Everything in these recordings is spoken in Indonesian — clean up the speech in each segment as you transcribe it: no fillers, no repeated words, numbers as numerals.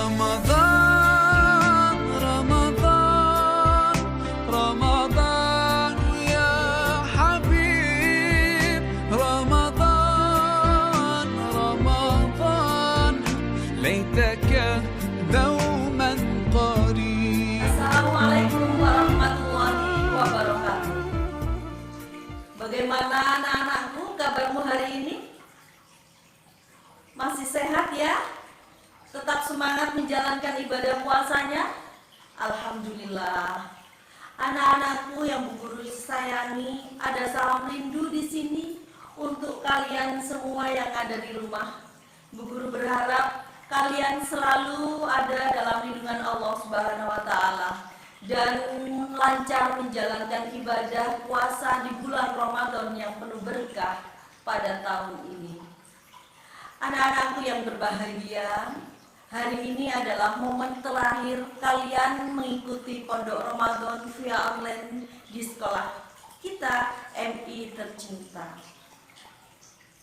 رمضان رمضان رمضان يا حبيب رمضان رمضان ليتك دوما قريب. Assalamualaikum warahmatullahi wabarakatuh. Bagaimana anak-anakku kabarmu hari ini? Masih sehat ya? Tetap semangat menjalankan ibadah puasanya? Alhamdulillah. Anak-anakku yang Bu Guru sayangi, ada salam rindu di sini untuk kalian semua yang ada di rumah. Bu Guru berharap kalian selalu ada dalam lindungan Allah Subhanahu wa Ta'ala dan lancar menjalankan ibadah puasa di bulan Ramadan yang penuh berkah pada tahun ini. Anak-anakku yang berbahagia, hari ini adalah momen terakhir kalian mengikuti pondok Ramadan via online di sekolah kita MI tercinta.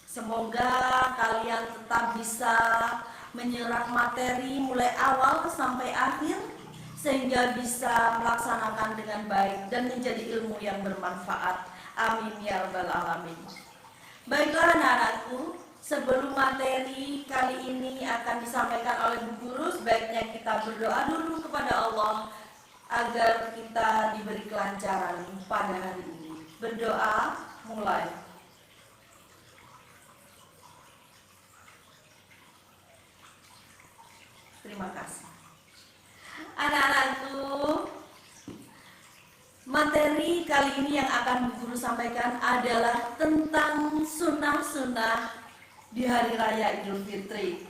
Semoga kalian tetap bisa menyerap materi mulai awal sampai akhir sehingga bisa melaksanakan dengan baik dan menjadi ilmu yang bermanfaat. Amin ya rabbal alamin. Baiklah anak-anakku, sebelum materi kali ini akan disampaikan oleh Bu Guru, sebaiknya kita berdoa dulu kepada Allah agar kita diberi kelancaran pada hari ini. Berdoa mulai. Terima kasih. Anak-anakku, materi kali ini yang akan Bu Guru sampaikan adalah tentang sunnah-sunnah di Hari Raya Idul Fitri.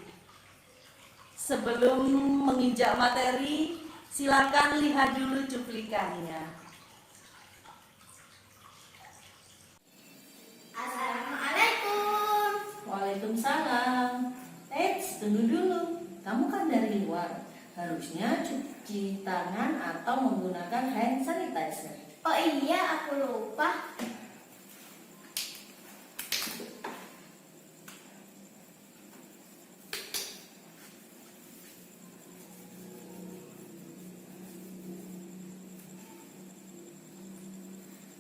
Sebelum menginjak materi, silakan lihat dulu cuplikannya. Assalamualaikum. Waalaikumsalam. Tunggu dulu. Kamu kan dari luar, harusnya cuci tangan atau menggunakan hand sanitizer. Oh iya, aku lupa.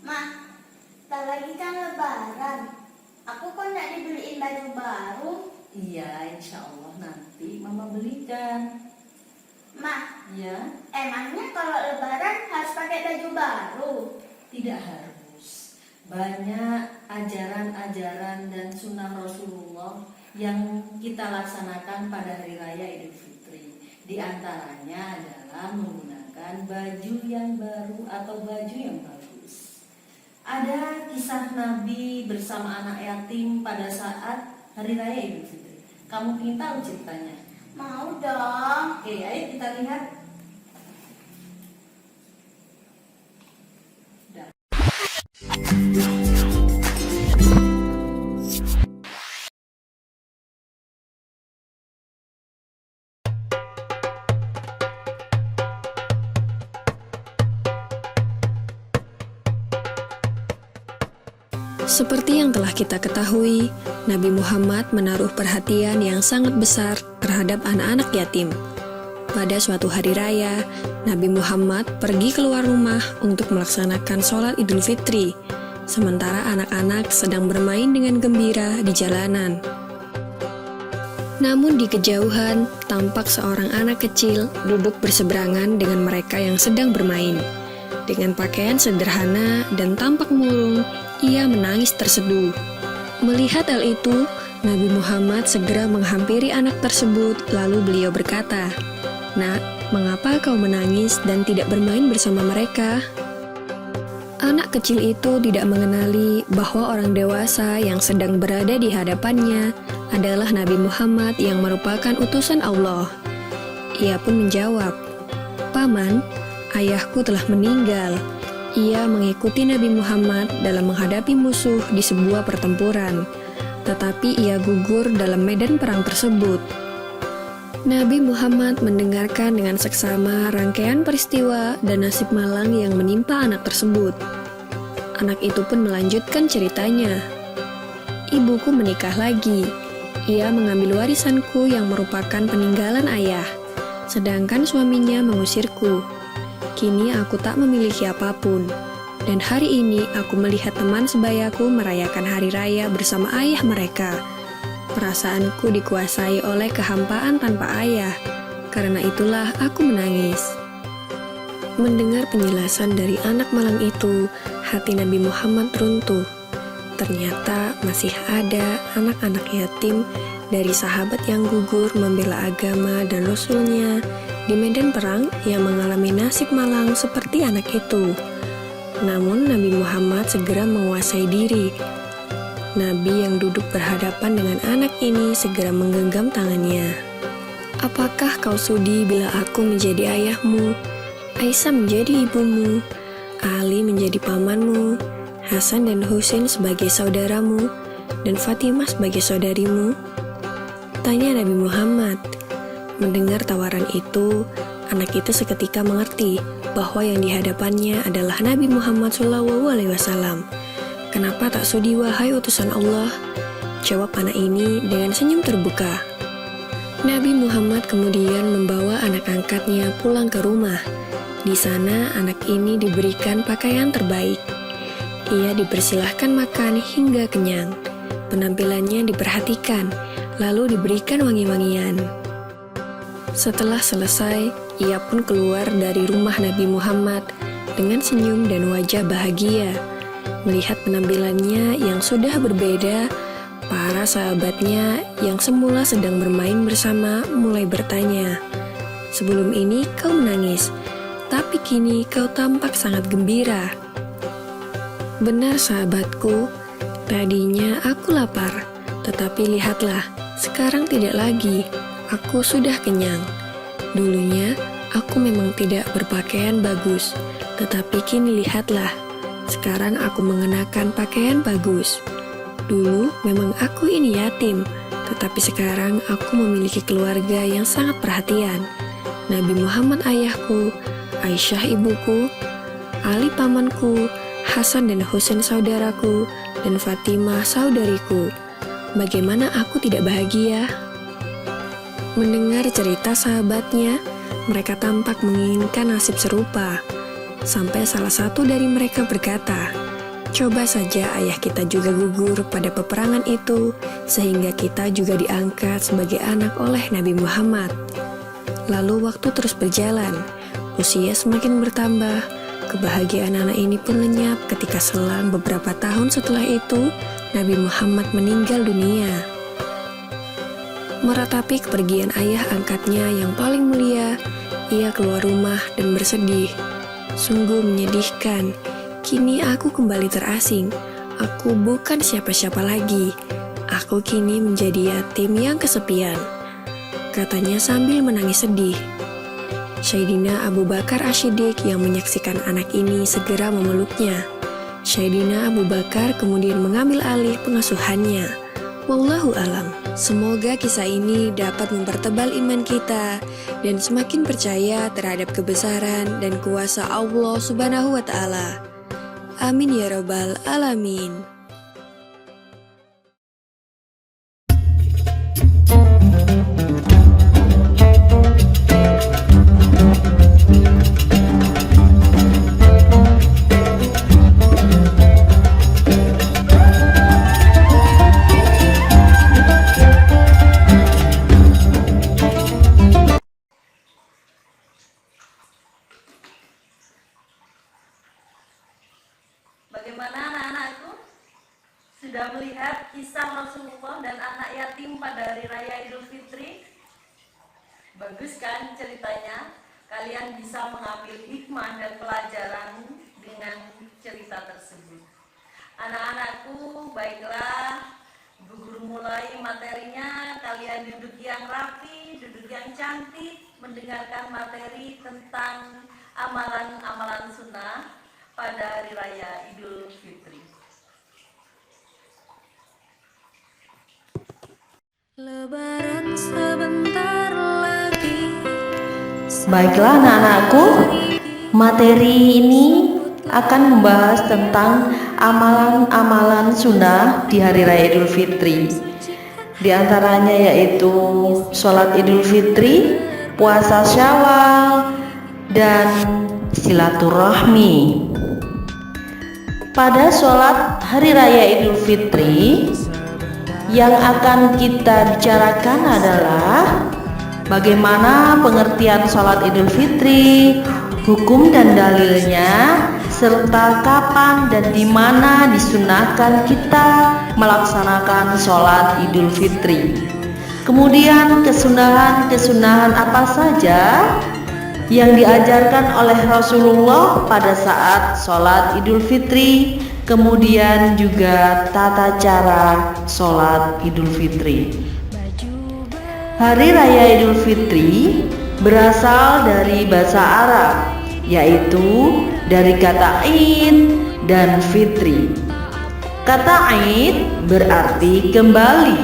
Ma, tak lagi kan lebaran. Aku kok nggak dibeliin baju baru? Iya, insya Allah nanti Mama belikan. Ma, Ya, emangnya kalau lebaran harus pakai baju baru? tidak harus. Banyak ajaran-ajaran dan sunnah Rasulullah yang kita laksanakan pada Hari Raya Idul Fitri. Di antaranya adalah menggunakan baju yang baru atau baju yang bagus. Ada kisah Nabi bersama anak yatim pada saat Hari Raya Idul Fitri. Kamu ingin tahu ceritanya? Mau dong. Oke, ayo kita lihat. Dah. Seperti yang telah kita ketahui, Nabi Muhammad menaruh perhatian yang sangat besar terhadap anak-anak yatim. Pada suatu hari raya, Nabi Muhammad pergi keluar rumah untuk melaksanakan sholat Idul Fitri, sementara anak-anak sedang bermain dengan gembira di jalanan. Namun di kejauhan, tampak seorang anak kecil duduk berseberangan dengan mereka yang sedang bermain. Dengan pakaian sederhana dan tampak murung, ia menangis terseduh. Melihat hal itu, Nabi Muhammad segera menghampiri anak tersebut, lalu beliau berkata, "Nak, mengapa kau menangis dan tidak bermain bersama mereka?" Anak kecil itu tidak mengenali bahwa orang dewasa yang sedang berada di hadapannya adalah Nabi Muhammad yang merupakan utusan Allah. Ia pun menjawab, "Paman, ayahku telah meninggal. Ia mengikuti Nabi Muhammad dalam menghadapi musuh di sebuah pertempuran, tetapi ia gugur dalam medan perang tersebut." Nabi Muhammad mendengarkan dengan seksama rangkaian peristiwa dan nasib malang yang menimpa anak tersebut. Anak itu pun melanjutkan ceritanya. "Ibuku menikah lagi. Ia mengambil warisanku yang merupakan peninggalan ayah. sedangkan suaminya mengusirku. Kini aku tak memiliki apapun, dan hari ini aku melihat teman sebayaku merayakan hari raya bersama ayah mereka. Perasaanku dikuasai oleh kehampaan tanpa ayah, karena itulah aku menangis. Mendengar penjelasan dari anak malang itu, hati Nabi Muhammad runtuh. Ternyata masih ada anak-anak yatim dari sahabat yang gugur membela agama dan Rasulnya di medan perang yang mengalami nasib malang seperti anak itu. Namun Nabi Muhammad segera menguasai diri. Nabi yang duduk berhadapan dengan anak ini segera menggenggam tangannya. Apakah kau sudi bila aku menjadi ayahmu, Aisyah menjadi ibumu, Ali menjadi pamanmu, Hasan dan Husain sebagai saudaramu, dan Fatimah sebagai saudarimu? Tanya Nabi Muhammad. Mendengar tawaran itu, anak itu seketika mengerti bahwa yang dihadapannya adalah Nabi Muhammad SAW. Kenapa tak sudi wahai utusan Allah? Jawab anak ini dengan senyum terbuka. Nabi Muhammad kemudian membawa anak angkatnya pulang ke rumah. Di sana anak ini diberikan pakaian terbaik. Ia dipersilahkan makan hingga kenyang. Penampilannya diperhatikan, lalu diberikan wangi-wangian. Setelah selesai, ia pun keluar dari rumah Nabi Muhammad dengan senyum dan wajah bahagia. Melihat penampilannya yang sudah berbeda, para sahabatnya yang semula sedang bermain bersama mulai bertanya, "Sebelum ini kau menangis, tapi kini kau tampak sangat gembira." Benar sahabatku, tadinya aku lapar, tetapi lihatlah, sekarang tidak lagi, aku sudah kenyang. Dulunya, aku memang tidak berpakaian bagus, tetapi kini lihatlah, sekarang aku mengenakan pakaian bagus. Dulu memang aku ini yatim, tetapi sekarang aku memiliki keluarga yang sangat perhatian. Nabi Muhammad ayahku, Aisyah ibuku, Ali pamanku, Hasan dan Husain saudaraku, dan Fatimah saudariku. Bagaimana aku tidak bahagia? Mendengar cerita sahabatnya, mereka tampak menginginkan nasib serupa. Sampai salah satu dari mereka berkata, "Coba saja ayah kita juga gugur pada peperangan itu, sehingga kita juga diangkat sebagai anak oleh Nabi Muhammad." Lalu waktu terus berjalan, usia semakin bertambah. Kebahagiaan anak ini pun lenyap ketika selang beberapa tahun setelah itu, Nabi Muhammad meninggal dunia. Meratapi kepergian ayah angkatnya yang paling mulia, ia keluar rumah dan bersedih. Sungguh menyedihkan, kini aku kembali terasing. Aku bukan siapa-siapa lagi. Aku kini menjadi yatim yang kesepian, katanya sambil menangis sedih. Sayyidina Abu Bakar As-Siddiq yang menyaksikan anak ini segera memeluknya. Sayyidina Abu Bakar kemudian mengambil alih pengasuhannya. Wallahu alam. Semoga kisah ini dapat mempertebal iman kita dan semakin percaya terhadap kebesaran dan kuasa Allah Subhanahu wa Ta'ala. Amin ya Rabbal Alamin. Bagaimana anak-anakku? Sudah melihat kisah Rasulullah dan anak yatim pada hari raya Idul Fitri? Bagus kan ceritanya? Kalian bisa mengambil hikmah dan pelajaran dengan cerita tersebut. Anak-anakku, baiklah, Bu Guru mulai materinya. Kalian duduk yang rapi, duduk yang cantik, mendengarkan materi tentang amalan-amalan sunnah pada hari raya Idul Fitri. Lebaran sebentar lagi. Baiklah anak-anakku, materi ini akan membahas tentang amalan-amalan sunnah di hari raya Idul Fitri. Di antaranya yaitu sholat Idul Fitri, puasa Syawal, dan silaturahmi. Pada sholat Hari Raya Idul Fitri, yang akan kita bicarakan adalah bagaimana pengertian sholat Idul Fitri, hukum dan dalilnya, serta kapan dan di mana disunahkan kita melaksanakan sholat Idul Fitri. Kemudian kesunahan apa saja yang diajarkan oleh Rasulullah pada saat sholat Idul Fitri, kemudian juga tata cara sholat Idul Fitri. Hari Raya Idul Fitri berasal dari bahasa Arab, yaitu dari kata Id dan Fitri. Kata Id berarti kembali,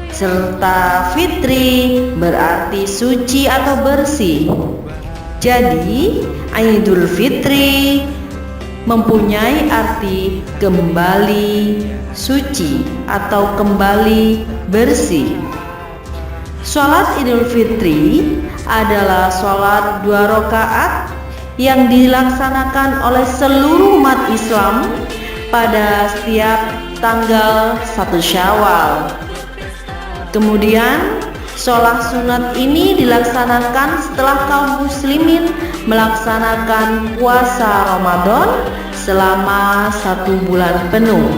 serta Fitri berarti suci atau bersih. Jadi Idul Fitri mempunyai arti kembali suci atau kembali bersih. Sholat Idul Fitri adalah sholat 2 rakaat yang dilaksanakan oleh seluruh umat Islam pada setiap tanggal 1 Syawal. Kemudian sholat sunat ini dilaksanakan setelah kaum muslimin melaksanakan puasa Ramadan selama 1 bulan penuh.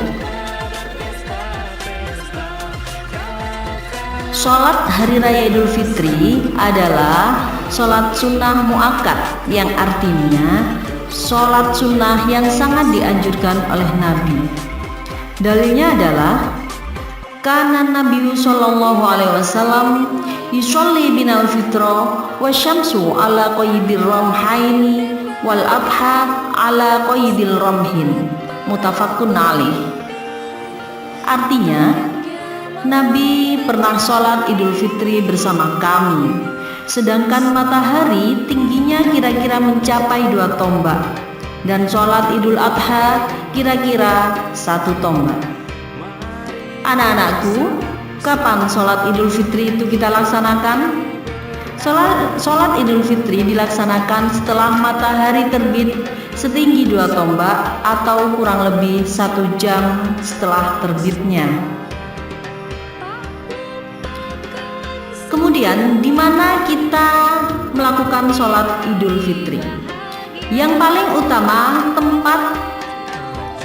Sholat Hari Raya Idul Fitri adalah sholat sunnah muakkad, yang artinya sholat sunnah yang sangat dianjurkan oleh Nabi. Dalilnya adalah kana Nabi sallallahu alaihi wasallam yusolli binal fitra wa syamsu ala qayyidir ramhaini wal adha ala qayyidil ramhin, muttafaqun alaih. Artinya, Nabi pernah sholat Idul Fitri bersama kami, sedangkan matahari tingginya kira-kira mencapai 2 tombak, dan sholat Idul Adha kira-kira 1 tombak. Anak-anakku, kapan sholat Idul Fitri itu kita laksanakan? Sholat Idul Fitri dilaksanakan setelah matahari terbit setinggi 2 tombak atau kurang lebih 1 jam setelah terbitnya. Kemudian di mana kita melakukan sholat Idul Fitri? Yang paling utama tempat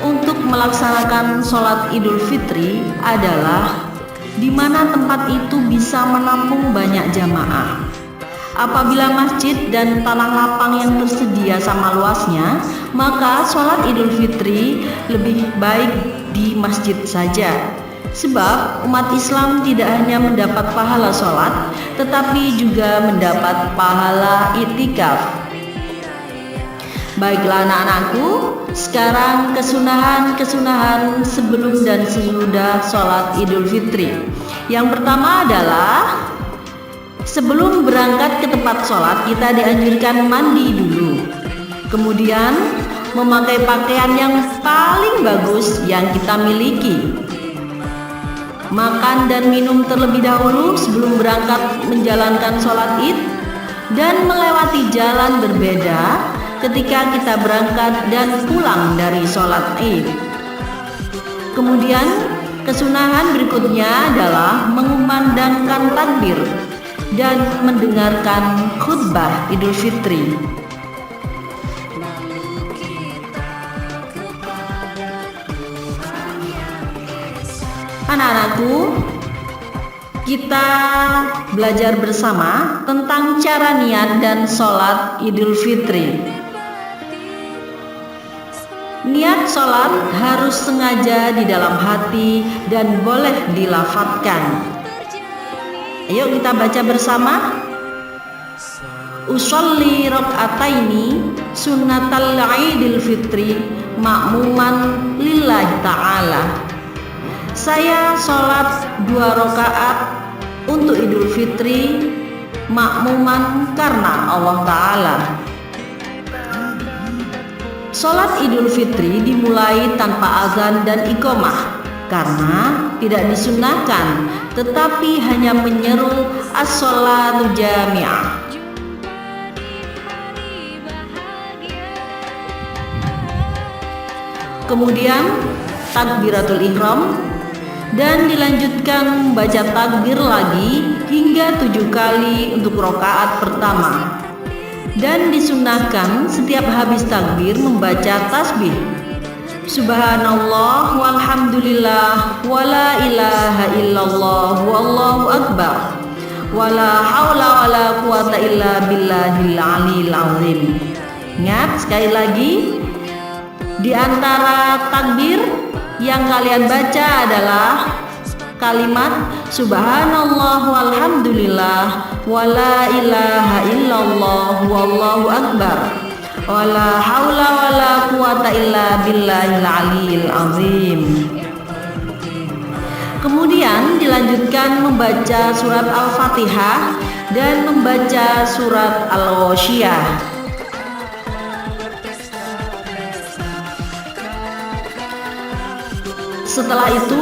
untuk melaksanakan sholat Idul Fitri adalah di mana tempat itu bisa menampung banyak jamaah. Apabila masjid dan tanah lapang yang tersedia sama luasnya, maka sholat Idul Fitri lebih baik di masjid saja. Sebab umat Islam tidak hanya mendapat pahala sholat, tetapi juga mendapat pahala iktikaf. Baiklah anak-anakku, sekarang kesunahan sebelum dan sesudah sholat Idul Fitri. Yang pertama adalah sebelum berangkat ke tempat sholat kita dianjurkan mandi dulu. Kemudian memakai pakaian yang paling bagus yang kita miliki. Makan dan minum terlebih dahulu sebelum berangkat menjalankan sholat Id, dan melewati jalan berbeda ketika kita berangkat dan pulang dari sholat Id. Kemudian kesunahan berikutnya adalah mengumandangkan takbir dan mendengarkan khutbah Idul Fitri. Anak-anakku, kita belajar bersama tentang cara niat dan sholat Idul Fitri. Niat sholat harus sengaja di dalam hati dan boleh dilafadzkan. Ayo kita baca bersama. Usolli rakaataini sunnatal Idul Fitri ma'muman lillahi ta'ala. Saya sholat 2 rakaat untuk Idul Fitri makmuman karena Allah Ta'ala. Sholat Idul Fitri dimulai tanpa azan dan iqamah karena tidak disunahkan tetapi hanya menyeru as-sholatu jami'ah. Kemudian takbiratul ihram dan dilanjutkan membaca takbir lagi hingga 7 kali untuk rakaat pertama. Dan disunahkan setiap habis takbir membaca tasbih Subhanallah walhamdulillah wala ilaha illallah wallahu akbar wala haula wala quwata illa billahil aliyil azim. Ingat sekali lagi, di antara takbir yang kalian baca adalah kalimat Subhanallah walhamdulillah wala ilaha illallah wallahu akbar wala haula wala quwata illa billahil aliyil azim. Kemudian dilanjutkan membaca surat Al-Fatihah dan membaca surat Al-Ghasyiyah. Setelah itu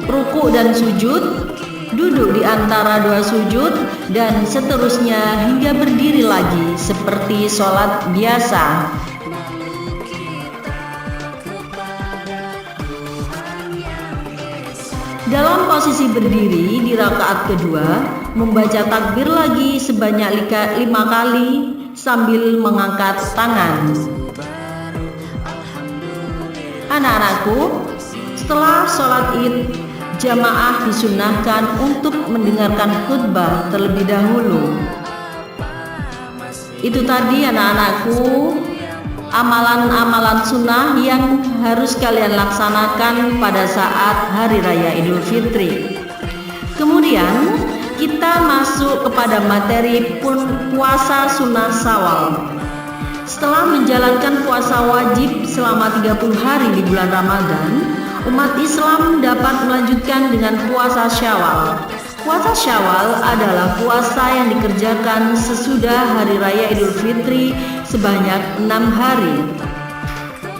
ruku dan sujud, duduk di antara 2 sujud, dan seterusnya hingga berdiri lagi seperti sholat biasa. Dalam posisi berdiri di rakaat kedua, membaca takbir lagi sebanyak 5 kali sambil mengangkat tangan. Anak-anakku, setelah sholat id, jamaah disunahkan untuk mendengarkan khutbah terlebih dahulu. Itu tadi anak-anakku, amalan-amalan sunnah yang harus kalian laksanakan pada saat Hari Raya Idul Fitri. Kemudian kita masuk kepada materi puasa sunnah Syawal. Setelah menjalankan puasa wajib selama 30 hari di bulan Ramadan, umat Islam dapat melanjutkan dengan puasa Syawal. Puasa Syawal adalah puasa yang dikerjakan sesudah Hari Raya Idul Fitri sebanyak 6 hari.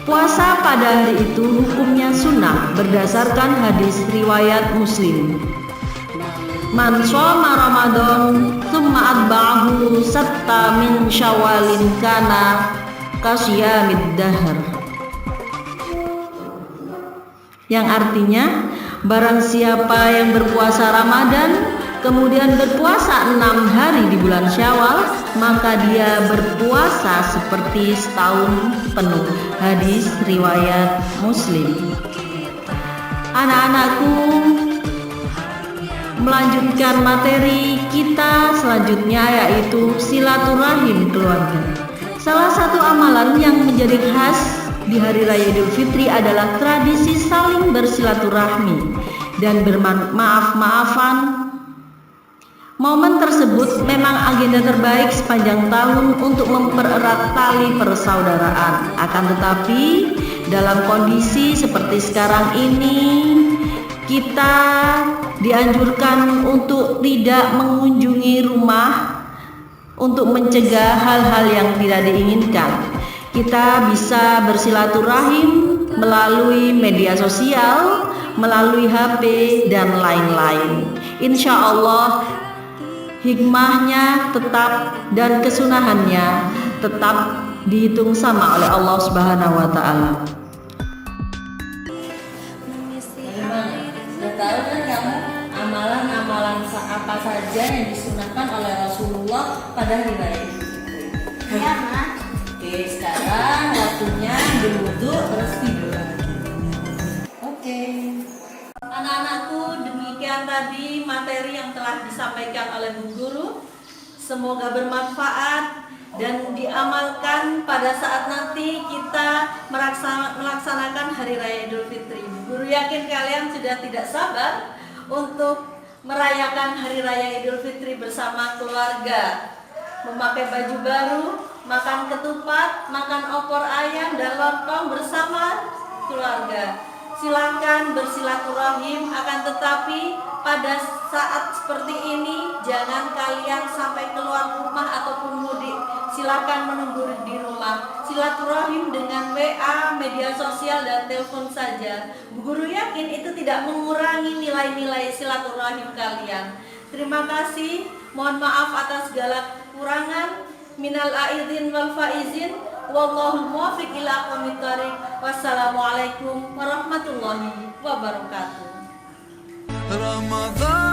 Puasa pada hari itu hukumnya sunnah berdasarkan hadis riwayat Muslim. Man shoma Ramadan tsumma atba'ahu satta min Syawalin kana kasyamid dahr. Yang artinya, barang siapa yang berpuasa Ramadan kemudian berpuasa 6 hari di bulan Syawal, maka dia berpuasa seperti setahun penuh. Hadis riwayat Muslim. Anak-anakku, melanjutkan materi kita selanjutnya, yaitu silaturahim keluarga. Salah satu amalan yang menjadi khas di Hari Raya Idul Fitri adalah tradisi saling bersilaturahmi dan bermaaf-maafan. Momen tersebut memang agenda terbaik sepanjang tahun untuk mempererat tali persaudaraan. Akan tetapi, dalam kondisi seperti sekarang ini, kita dianjurkan untuk tidak mengunjungi rumah untuk mencegah hal-hal yang tidak diinginkan. Kita bisa bersilaturahim melalui media sosial, melalui HP, dan lain-lain. Insya Allah hikmahnya tetap dan kesunahannya tetap dihitung sama oleh Allah Subhanahu wa Ta'ala. Sudah tahu kan kamu amalan-amalan apa saja yang disunahkan oleh Rasulullah pada hari raya Idul Fitri? Ya, Ma. Oke, sekarang waktunya berwudu terus tidur. Oke. Anak-anakku, demikian tadi materi yang telah disampaikan oleh Bu Guru. Semoga bermanfaat dan diamalkan pada saat nanti kita melaksanakan Hari Raya Idul Fitri. Bu Guru yakin kalian sudah tidak sabar untuk merayakan Hari Raya Idul Fitri bersama keluarga, memakai baju baru, makan ketupat, makan opor ayam dan lontong bersama keluarga. Silakan bersilaturahim, akan tetapi pada saat seperti ini jangan kalian sampai keluar rumah ataupun mudik. Silakan menunggu di rumah. silaturahim dengan WA, media sosial, dan telepon saja. Bu Guru yakin itu tidak mengurangi nilai-nilai silaturahim kalian. Terima kasih, mohon maaf atas segala kekurangan. Minal aidin wal faizin, wallahul muwaffiq ila aqwamit thoriq. Wassalamualaikum warahmatullahi wabarakatuh. Ramadan